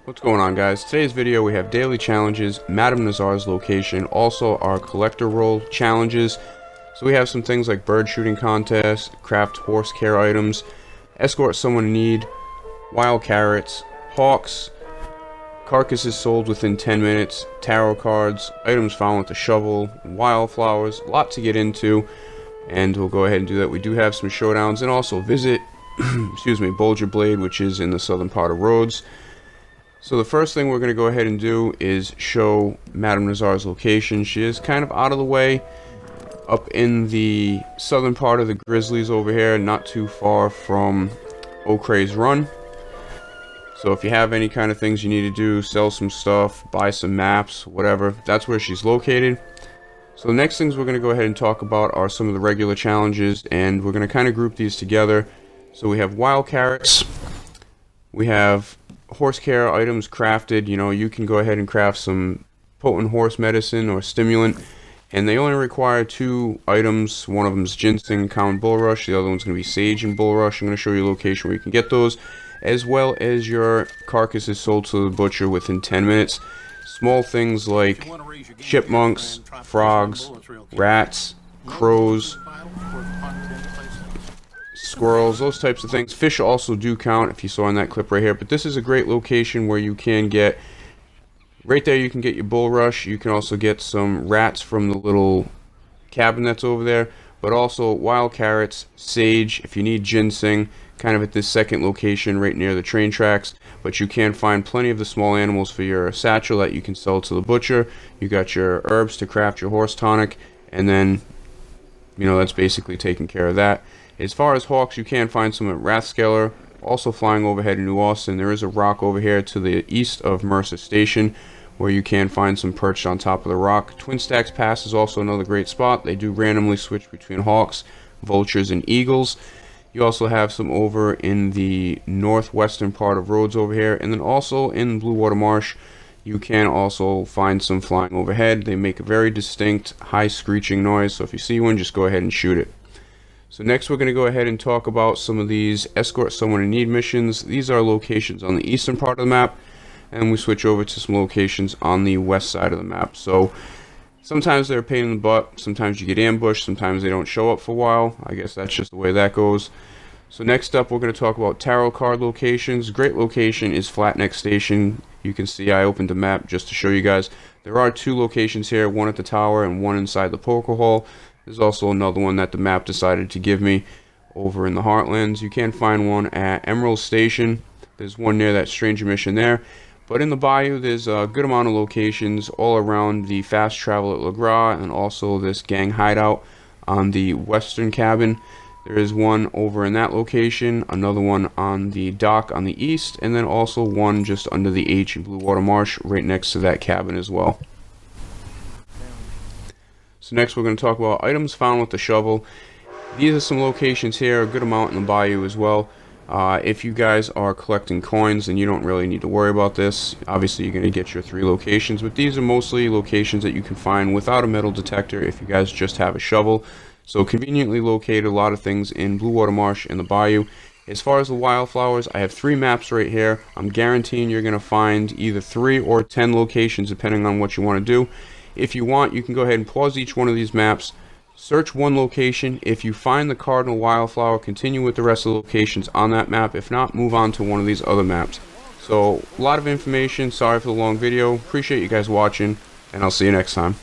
What's going on, guys? Today's video we have daily challenges, Madame Nazar's location, also our collector roll challenges. So we have some things like bird shooting contest, craft horse care items, escort someone in need, wild carrots, hawks, carcasses sold within 10 minutes, tarot cards, items found with a shovel, wildflowers, a lot to get into, and we'll go ahead and do that. We do have some showdowns, and also visit excuse me, Bulger Blade, which is in the southern part of Rhodes. So the first thing we're going to go ahead and do is show Madame Nazar's location. She is kind of out of the way, up in the southern part of the Grizzlies over here, not too far from O'Crea's Run. So if you have any kind of things you need to do, sell some stuff, buy some maps, whatever, that's where she's located. So the next things we're going to go ahead and talk about are some of the regular challenges, and we're going to kind of group these together. So we have wild carrots, we have horse care items crafted. You can go ahead and craft some potent horse medicine or stimulant, and they only require 2 items. One of them is ginseng, common bulrush, the other one's going to be sage and bulrush. I'm going to show you a location where you can get those, as well as your carcasses sold to the butcher within 10 minutes. Small things like chipmunks, frogs, rats, crows, squirrels, those types of things. Fish also do count, if you saw in that clip right here. But this is a great location where you can get, right there you can get your bulrush. You can also get some rats from the little cabin that's over there, but also wild carrots, sage, if you need ginseng, kind of at this second location right near the train tracks. But you can find plenty of the small animals for your satchel that you can sell to the butcher. You got your herbs to craft your horse tonic, and then that's basically taking care of that. As far as hawks, you can find some at Rathskeller, also flying overhead in New Austin. There is a rock over here to the east of Mercer Station where you can find some perched on top of the rock. Twin Stacks Pass is also another great spot. They do randomly switch between hawks, vultures, and eagles. You also have some over in the northwestern part of Rhodes over here, and then also in Blue Water Marsh you can also find some flying overhead. They make a very distinct high screeching noise, so if you see one, just go ahead and shoot it. So next we're going to go ahead and talk about some of these escort someone in need missions. These are locations on the eastern part of the map, and we switch over to some locations on the west side of the map. So sometimes they're a pain in the butt, sometimes you get ambushed, sometimes they don't show up for a while. I guess that's just the way that goes. So next up we're going to talk about tarot card locations. Great location is Flatneck Station. You can see I opened the map just to show you guys. There are 2 locations here, one at the tower and one inside the poker hall. There's also another one that the map decided to give me over in the Heartlands. You can find one at Emerald Station. There's one near that Stranger Mission there. But in the bayou, there's a good amount of locations all around the fast travel at Le Gras, and also this gang hideout on the western cabin. There is one over in that location, another one on the dock on the east, and then also one just under the H in Blue Water Marsh right next to that cabin as well. So next we're going to talk about items found with the shovel. These are some locations here, a good amount in the bayou as well. If you guys are collecting coins, then you don't really need to worry about this. Obviously you're going to get your 3 locations, but these are mostly locations that you can find without a metal detector if you guys just have a shovel. So conveniently located, a lot of things in Blue Water Marsh and the bayou. As far as the wildflowers, I have 3 maps right here. I'm guaranteeing you're going to find either 3 or 10 locations depending on what you want to do. If you want, you can go ahead and pause each one of these maps, search one location. If you find the cardinal wildflower, continue with the rest of the locations on that map. If not, move on to one of these other maps. So a lot of information. Sorry for the long video. Appreciate you guys watching, and I'll see you next time.